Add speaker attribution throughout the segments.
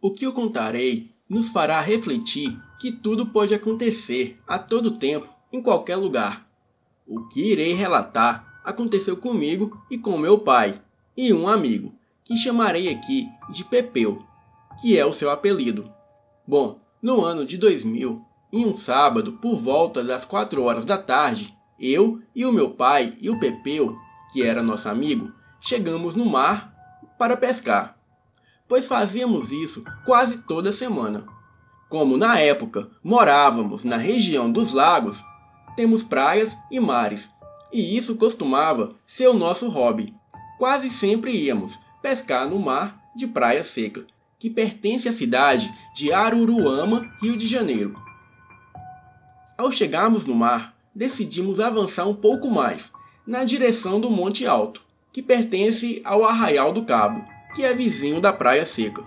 Speaker 1: O que eu contarei nos fará refletir que tudo pode acontecer a todo tempo, em qualquer lugar. O que irei relatar aconteceu comigo e com meu pai e um amigo, que chamarei aqui de Pepeu, que é o seu apelido. Bom, no ano de 2000, em um sábado, por volta das 4 horas da tarde, eu e o meu pai e o Pepeu, que era nosso amigo, chegamos no mar para pescar, pois fazíamos isso quase toda semana. Como na época morávamos na região dos lagos, temos praias e mares, e isso costumava ser o nosso hobby. Quase sempre íamos pescar no mar de Praia Seca, que pertence à cidade de Aruruama, Rio de Janeiro. Ao chegarmos no mar, decidimos avançar um pouco mais, na direção do Monte Alto, que pertence ao Arraial do Cabo, que é vizinho da Praia Seca.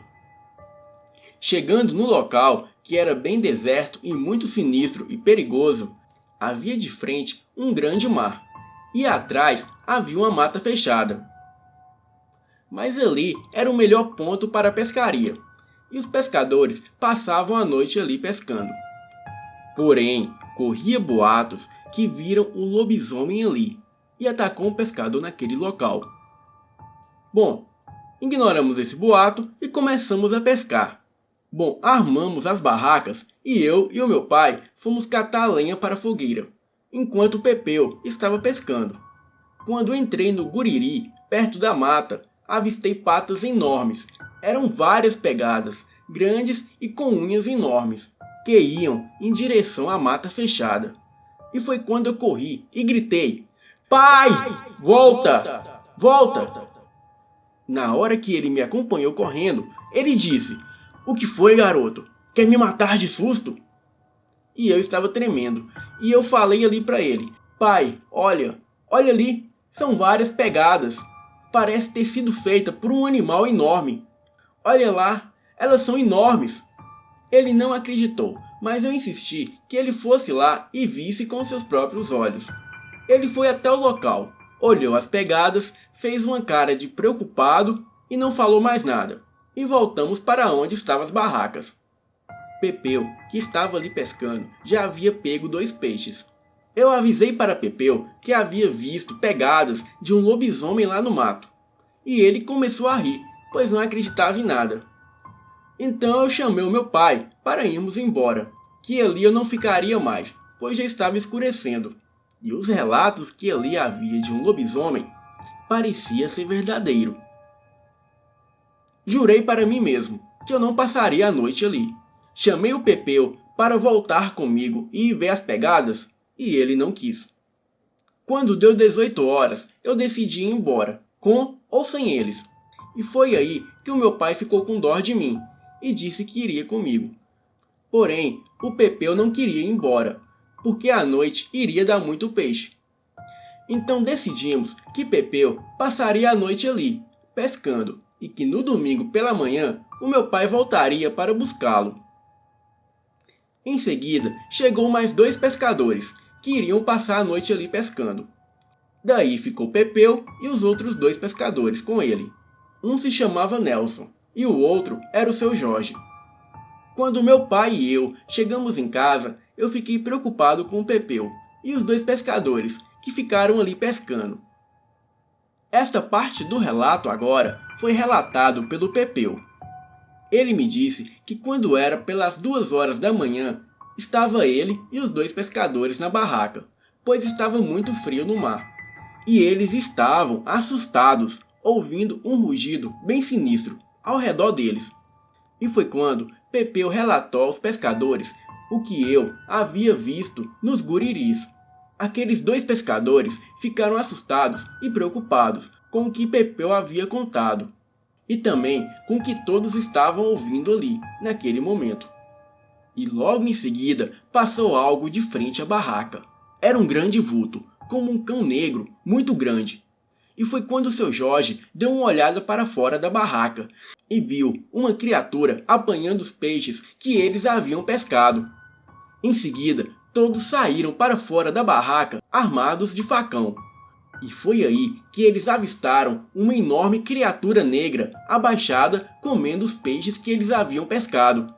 Speaker 1: Chegando no local, que era bem deserto e muito sinistro e perigoso, havia de frente um grande mar, e atrás havia uma mata fechada. Mas ali era o melhor ponto para a pescaria, e os pescadores passavam a noite ali pescando. Porém, corria boatos que viram um lobisomem ali, e atacou um pescador naquele local. Bom, ignoramos esse boato e começamos a pescar. Bom, armamos as barracas e eu e o meu pai fomos catar lenha para a fogueira, enquanto o Pepeu estava pescando. Quando entrei no Guriri, perto da mata, avistei patas enormes. Eram várias pegadas, grandes e com unhas enormes, que iam em direção à mata fechada. E foi quando eu corri e gritei: "Pai, volta! Volta!" Na hora que ele me acompanhou correndo, ele disse: "O que foi, garoto? Quer me matar de susto?" E eu estava tremendo, e eu falei ali para ele: "Pai, olha ali, são várias pegadas. Parece ter sido feita por um animal enorme. Olha lá, elas são enormes." Ele não acreditou, mas eu insisti que ele fosse lá e visse com seus próprios olhos. Ele foi até o local, olhou as pegadas, fez uma cara de preocupado e não falou mais nada. E voltamos para onde estavam as barracas. Pepeu, que estava ali pescando, já havia pego 2 peixes. Eu avisei para Pepeu que havia visto pegadas de um lobisomem lá no mato. E ele começou a rir, pois não acreditava em nada. Então eu chamei o meu pai para irmos embora, que ali eu não ficaria mais, pois já estava escurecendo. E os relatos que ali havia de um lobisomem parecia ser verdadeiro. Jurei para mim mesmo que eu não passaria a noite ali. Chamei o Pepeu para voltar comigo e ver as pegadas, e ele não quis. Quando deu 18 horas, eu decidi ir embora, com ou sem eles. E foi aí que o meu pai ficou com dó de mim e disse que iria comigo. Porém, o Pepeu não queria ir embora, porque à noite iria dar muito peixe. Então decidimos que Pepeu passaria a noite ali, pescando, e que no domingo pela manhã o meu pai voltaria para buscá-lo. Em seguida, chegou mais 2 pescadores, que iriam passar a noite ali pescando. Daí ficou Pepeu e os outros 2 pescadores com ele. Um se chamava Nelson, e o outro era o seu Jorge. Quando meu pai e eu chegamos em casa, eu fiquei preocupado com o Pepeu e os 2 pescadores, que ficaram ali pescando. Esta parte do relato agora foi relatado pelo Pepeu. Ele me disse que quando era pelas 2 horas da manhã, estava ele e os 2 pescadores na barraca, pois estava muito frio no mar. E eles estavam assustados, ouvindo um rugido bem sinistro ao redor deles. E foi quando Pepeu relatou aos pescadores o que eu havia visto nos guriris. Aqueles 2 pescadores ficaram assustados e preocupados com o que Pepeu havia contado, e também com o que todos estavam ouvindo ali, naquele momento. E logo em seguida passou algo de frente à barraca. Era um grande vulto, como um cão negro, muito grande. E foi quando seu Jorge deu uma olhada para fora da barraca e viu uma criatura apanhando os peixes que eles haviam pescado. Em seguida, todos saíram para fora da barraca armados de facão. E foi aí que eles avistaram uma enorme criatura negra abaixada comendo os peixes que eles haviam pescado.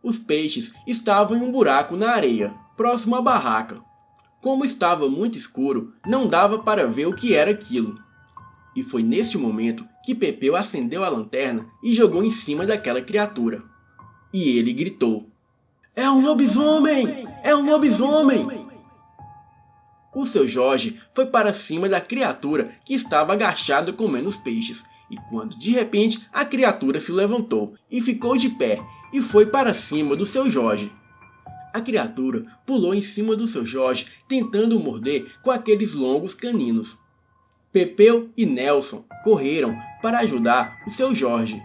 Speaker 1: Os peixes estavam em um buraco na areia, próximo à barraca. Como estava muito escuro, não dava para ver o que era aquilo. E foi neste momento que Pepeu acendeu a lanterna e jogou em cima daquela criatura. E ele gritou: "É um lobisomem! É um lobisomem!" O seu Jorge foi para cima da criatura que estava agachada comendo os peixes. E quando de repente a criatura se levantou e ficou de pé e foi para cima do seu Jorge. A criatura pulou em cima do seu Jorge, tentando o morder com aqueles longos caninos. Pepeu e Nelson correram para ajudar o seu Jorge.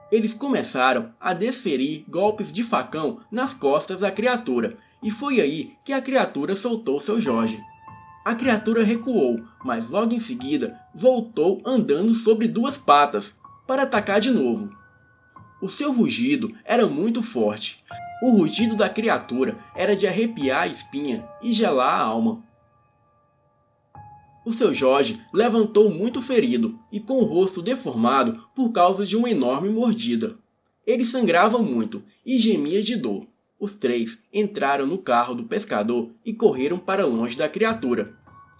Speaker 1: Eles começaram a desferir golpes de facão nas costas da criatura, e foi aí que a criatura soltou seu Jorge. A criatura recuou, mas logo em seguida voltou andando sobre duas patas para atacar de novo. O seu rugido era muito forte. O rugido da criatura era de arrepiar a espinha e gelar a alma. O seu Jorge levantou muito ferido e com o rosto deformado por causa de uma enorme mordida. Ele sangrava muito e gemia de dor. Os três entraram no carro do pescador e correram para longe da criatura.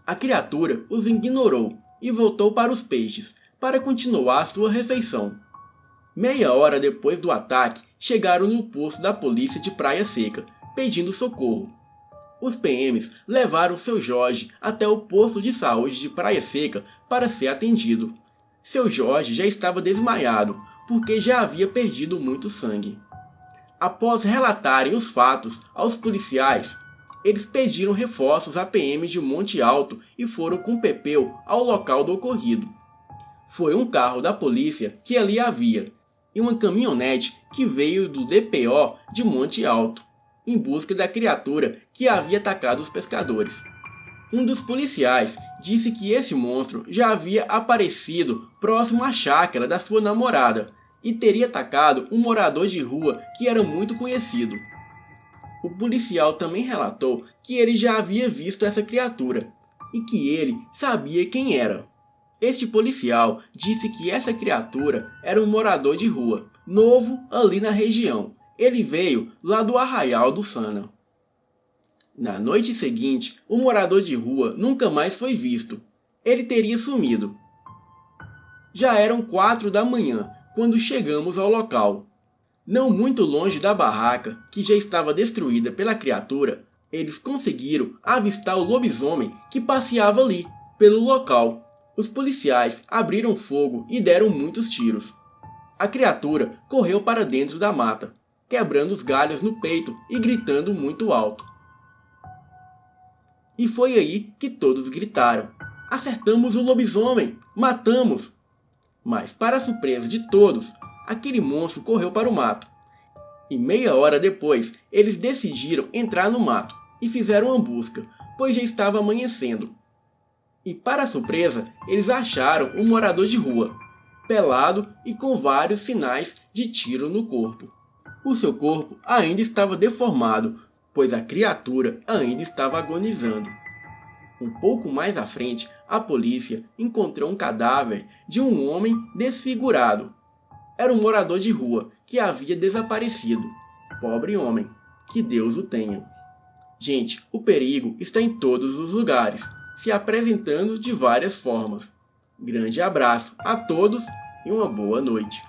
Speaker 1: A criatura os ignorou e voltou para os peixes para continuar sua refeição. Meia hora depois do ataque, chegaram no posto da polícia de Praia Seca, pedindo socorro. Os PMs levaram seu Jorge até o posto de saúde de Praia Seca para ser atendido. Seu Jorge já estava desmaiado, porque já havia perdido muito sangue. Após relatarem os fatos aos policiais, eles pediram reforços à PM de Monte Alto e foram com Pepeu ao local do ocorrido. Foi um carro da polícia que ali havia, e uma caminhonete que veio do DPO de Monte Alto, em busca da criatura que havia atacado os pescadores. Um dos policiais disse que esse monstro já havia aparecido próximo à chácara da sua namorada e teria atacado um morador de rua que era muito conhecido. O policial também relatou que ele já havia visto essa criatura e que ele sabia quem era. Este policial disse que essa criatura era um morador de rua, novo ali na região. Ele veio lá do Arraial do Sana. Na noite seguinte, o morador de rua nunca mais foi visto. Ele teria sumido. Já eram 4 da manhã quando chegamos ao local. Não muito longe da barraca, que já estava destruída pela criatura, eles conseguiram avistar o lobisomem que passeava ali, pelo local. Os policiais abriram fogo e deram muitos tiros. A criatura correu para dentro da mata, quebrando os galhos no peito e gritando muito alto. E foi aí que todos gritaram: "Acertamos o lobisomem! Matamos!" Mas, para surpresa de todos, aquele monstro correu para o mato. E meia hora depois, eles decidiram entrar no mato e fizeram uma busca, pois já estava amanhecendo. E, para surpresa, eles acharam um morador de rua, pelado e com vários sinais de tiro no corpo. O seu corpo ainda estava deformado, pois a criatura ainda estava agonizando. Um pouco mais à frente, a polícia encontrou um cadáver de um homem desfigurado. Era um morador de rua que havia desaparecido. Pobre homem, que Deus o tenha. Gente, o perigo está em todos os lugares, se apresentando de várias formas. Grande abraço a todos e uma boa noite.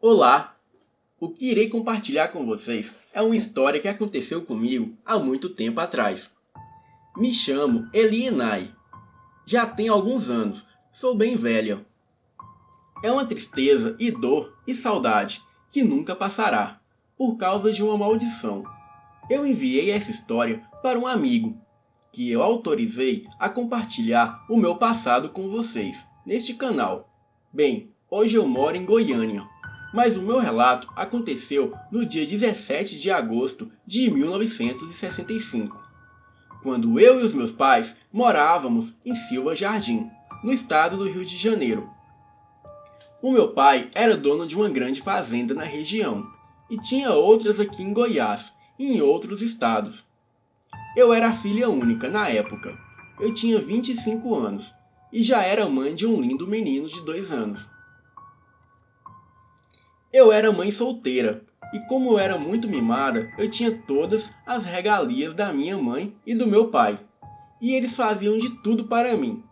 Speaker 1: Olá! O que irei compartilhar com vocês é uma história que aconteceu comigo há muito tempo atrás. Me chamo Elienay. Já tenho alguns anos, sou bem velha. É uma tristeza e dor e saudade que nunca passará, por causa de uma maldição. Eu enviei essa história para um amigo, que eu autorizei a compartilhar o meu passado com vocês, neste canal. Bem, hoje eu moro em Goiânia, mas o meu relato aconteceu no dia 17 de agosto de 1965, quando eu e os meus pais morávamos em Silva Jardim, no estado do Rio de Janeiro. O meu pai era dono de uma grande fazenda na região e tinha outras aqui em Goiás e em outros estados. Eu era a filha única na época. Eu tinha 25 anos e já era mãe de um lindo menino de 2 anos. Eu era mãe solteira e, como eu era muito mimada, eu tinha todas as regalias da minha mãe e do meu pai, e eles faziam de tudo para mim.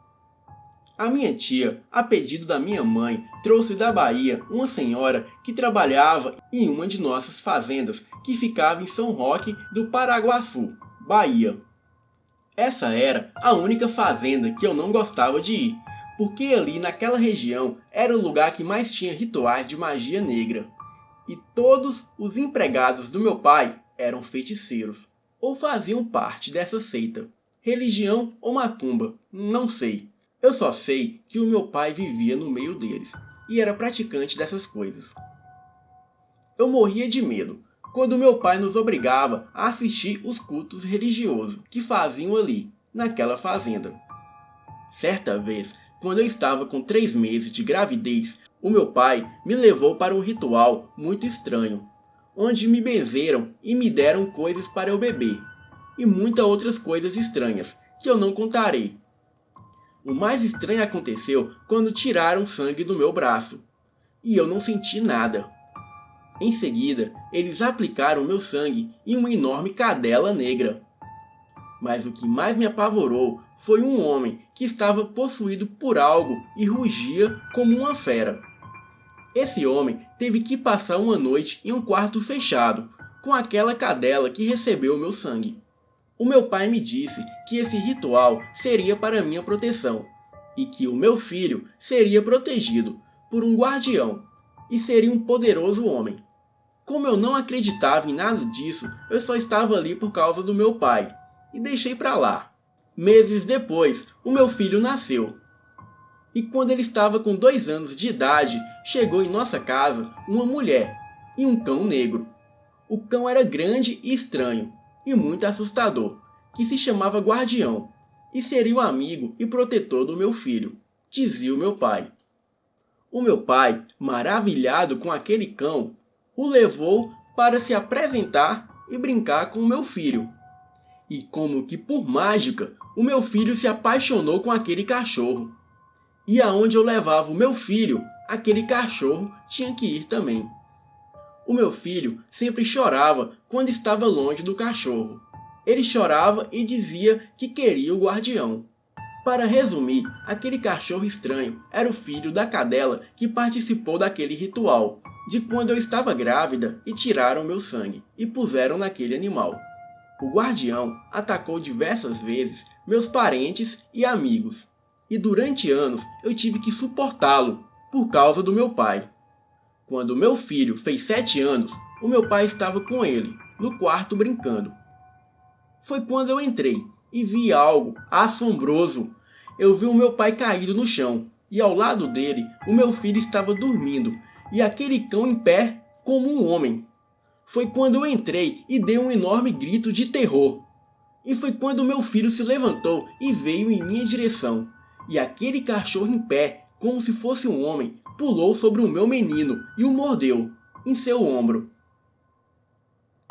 Speaker 1: A minha tia, a pedido da minha mãe, trouxe da Bahia uma senhora que trabalhava em uma de nossas fazendas que ficava em São Roque do Paraguaçu, Bahia. Essa era a única fazenda que eu não gostava de ir, porque ali naquela região era o lugar que mais tinha rituais de magia negra. E todos os empregados do meu pai eram feiticeiros, ou faziam parte dessa seita. Religião ou macumba, não sei. Eu só sei que o meu pai vivia no meio deles, e era praticante dessas coisas. Eu morria de medo quando meu pai nos obrigava a assistir os cultos religiosos que faziam ali, naquela fazenda. Certa vez, quando eu estava com 3 meses de gravidez, o meu pai me levou para um ritual muito estranho, onde me benzeram e me deram coisas para eu beber, e muitas outras coisas estranhas, que eu não contarei. O mais estranho aconteceu quando tiraram sangue do meu braço, e eu não senti nada. Em seguida, eles aplicaram meu sangue em uma enorme cadela negra. Mas o que mais me apavorou foi um homem que estava possuído por algo e rugia como uma fera. Esse homem teve que passar uma noite em um quarto fechado, com aquela cadela que recebeu o meu sangue. O meu pai me disse que esse ritual seria para minha proteção, e que o meu filho seria protegido por um guardião, e seria um poderoso homem. Como eu não acreditava em nada disso, eu só estava ali por causa do meu pai, e deixei para lá. Meses depois, o meu filho nasceu. E quando ele estava com 2 anos de idade, chegou em nossa casa uma mulher e um cão negro. O cão era grande e estranho, e muito assustador, que se chamava Guardião, e seria o amigo e protetor do meu filho, dizia o meu pai. O meu pai, maravilhado com aquele cão, o levou para se apresentar e brincar com o meu filho. E como que por mágica, o meu filho se apaixonou com aquele cachorro. E aonde eu levava o meu filho, aquele cachorro tinha que ir também. O meu filho sempre chorava quando estava longe do cachorro. Ele chorava e dizia que queria o guardião. Para resumir, aquele cachorro estranho era o filho da cadela que participou daquele ritual, de quando eu estava grávida e tiraram meu sangue e puseram naquele animal. O guardião atacou diversas vezes meus parentes e amigos, e durante anos eu tive que suportá-lo por causa do meu pai. Quando meu filho fez 7 anos, o meu pai estava com ele, no quarto brincando. Foi quando eu entrei e vi algo assombroso. Eu vi o meu pai caído no chão, e ao lado dele, o meu filho estava dormindo, e aquele cão em pé como um homem. Foi quando eu entrei e dei um enorme grito de terror. E foi quando meu filho se levantou e veio em minha direção. E aquele cachorro em pé, como se fosse um homem, pulou sobre o meu menino e o mordeu, em seu ombro.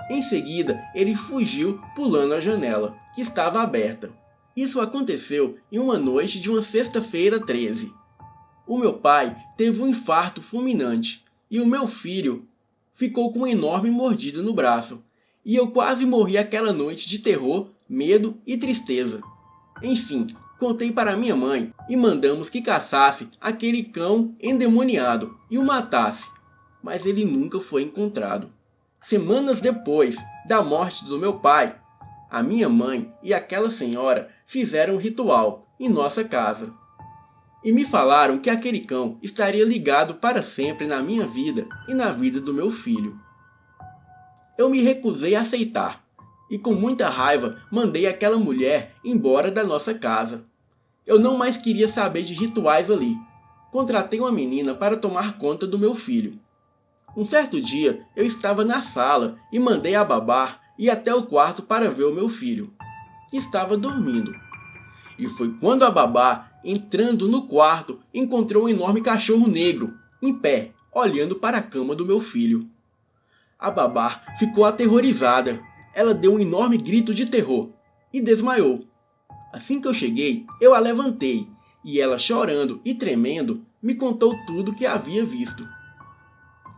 Speaker 1: Em seguida, ele fugiu pulando a janela, que estava aberta. Isso aconteceu em uma noite de uma sexta-feira 13. O meu pai teve um infarto fulminante e o meu filho ficou com uma enorme mordida no braço. E eu quase morri aquela noite de terror, medo e tristeza. Enfim, contei para minha mãe e mandamos que caçasse aquele cão endemoniado e o matasse, mas ele nunca foi encontrado. Semanas depois da morte do meu pai, a minha mãe e aquela senhora fizeram um ritual em nossa casa. E me falaram que aquele cão estaria ligado para sempre na minha vida e na vida do meu filho. Eu me recusei a aceitar, e com muita raiva mandei aquela mulher embora da nossa casa. Eu não mais queria saber de rituais ali. Contratei uma menina para tomar conta do meu filho. Um certo dia, eu estava na sala e mandei a babá ir até o quarto para ver o meu filho, que estava dormindo. E foi quando a babá, entrando no quarto, encontrou um enorme cachorro negro, em pé, olhando para a cama do meu filho. A babá ficou aterrorizada. Ela deu um enorme grito de terror e desmaiou. Assim que eu cheguei, eu a levantei e ela, chorando e tremendo, me contou tudo o que havia visto.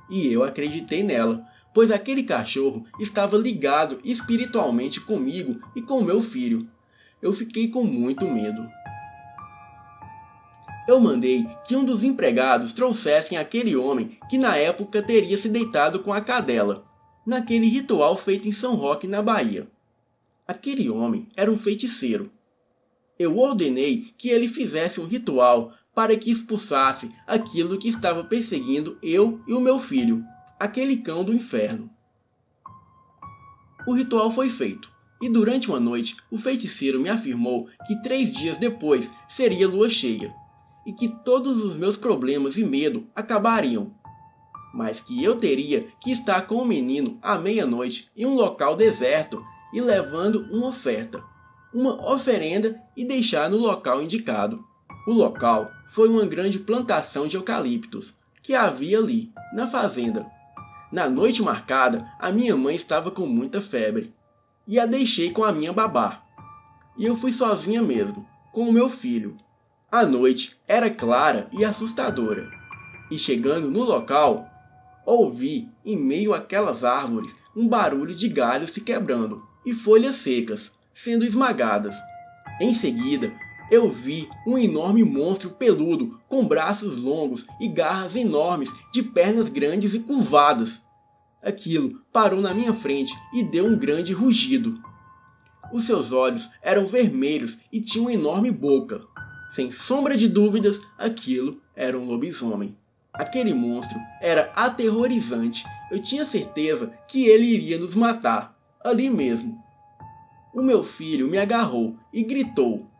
Speaker 1: E eu acreditei nela, pois aquele cachorro estava ligado espiritualmente comigo e com meu filho. Eu fiquei com muito medo. Eu mandei que um dos empregados trouxessem aquele homem que na época teria se deitado com a cadela, naquele ritual feito em São Roque, na Bahia. Aquele homem era um feiticeiro. Eu ordenei que ele fizesse um ritual para que expulsasse aquilo que estava perseguindo eu e o meu filho, aquele cão do inferno. O ritual foi feito, e durante uma noite o feiticeiro me afirmou que 3 dias depois seria lua cheia, e que todos os meus problemas e medo acabariam, mas que eu teria que estar com o menino à meia-noite em um local deserto e levando uma oferta, uma oferenda, e deixar no local indicado. O local foi uma grande plantação de eucaliptos que havia ali, na fazenda. Na noite marcada, a minha mãe estava com muita febre, e a deixei com a minha babá. E eu fui sozinha mesmo, com o meu filho. A noite era clara e assustadora, e chegando no local, ouvi, em meio àquelas árvores, um barulho de galhos se quebrando e folhas secas sendo esmagadas. Em seguida, eu vi um enorme monstro peludo com braços longos e garras enormes de pernas grandes e curvadas. Aquilo parou na minha frente e deu um grande rugido. Os seus olhos eram vermelhos e tinha uma enorme boca. Sem sombra de dúvidas, aquilo era um lobisomem. Aquele monstro era aterrorizante. Eu tinha certeza que ele iria nos matar, ali mesmo. O meu filho me agarrou e gritou: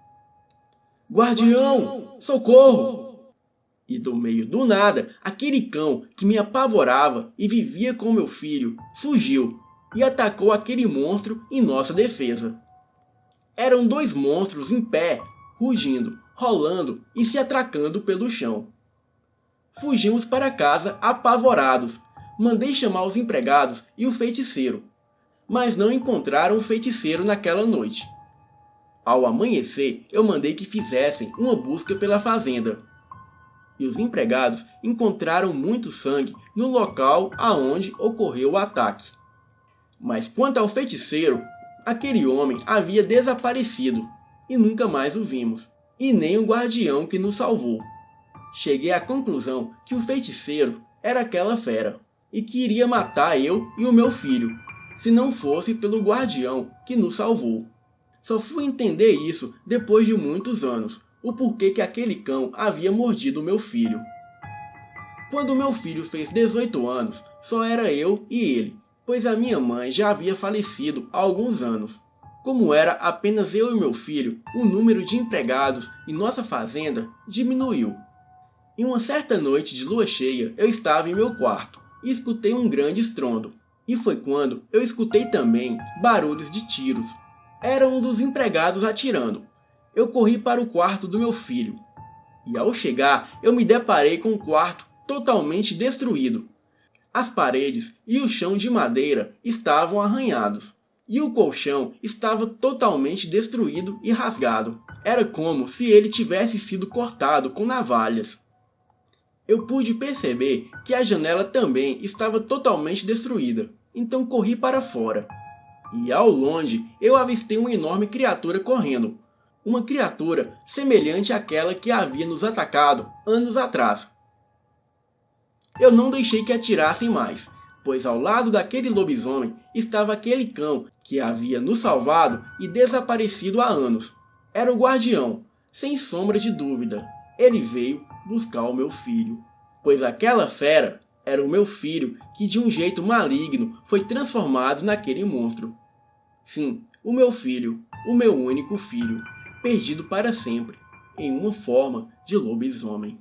Speaker 1: "Guardião, socorro!" E do meio do nada, aquele cão que me apavorava e vivia com meu filho fugiu e atacou aquele monstro em nossa defesa. Eram 2 monstros em pé, rugindo, rolando e se atracando pelo chão. Fugimos para casa apavorados. Mandei chamar os empregados e o feiticeiro, mas não encontraram o feiticeiro naquela noite. Ao amanhecer, eu mandei que fizessem uma busca pela fazenda. E os empregados encontraram muito sangue no local aonde ocorreu o ataque. Mas quanto ao feiticeiro, aquele homem havia desaparecido e nunca mais o vimos, e nem o guardião que nos salvou. Cheguei à conclusão que o feiticeiro era aquela fera e que iria matar eu e o meu filho, se não fosse pelo guardião que nos salvou. Só fui entender isso depois de muitos anos, o porquê que aquele cão havia mordido meu filho. Quando meu filho fez 18 anos, só era eu e ele, pois a minha mãe já havia falecido há alguns anos. Como era apenas eu e meu filho, o número de empregados em nossa fazenda diminuiu. Em uma certa noite de lua cheia, eu estava em meu quarto e escutei um grande estrondo. E foi quando eu escutei também barulhos de tiros. Era um dos empregados atirando. Eu corri para o quarto do meu filho. E ao chegar, eu me deparei com o quarto totalmente destruído. As paredes e o chão de madeira estavam arranhados. E o colchão estava totalmente destruído e rasgado. Era como se ele tivesse sido cortado com navalhas. Eu pude perceber que a janela também estava totalmente destruída, então corri para fora. E ao longe eu avistei uma enorme criatura correndo. Uma criatura semelhante àquela que havia nos atacado anos atrás. Eu não deixei que atirassem mais, pois ao lado daquele lobisomem estava aquele cão que havia nos salvado e desaparecido há anos. Era o guardião, sem sombra de dúvida. Ele veio buscar o meu filho, pois aquela fera era o meu filho que de um jeito maligno foi transformado naquele monstro. Sim, o meu filho, o meu único filho, perdido para sempre, em uma forma de lobisomem.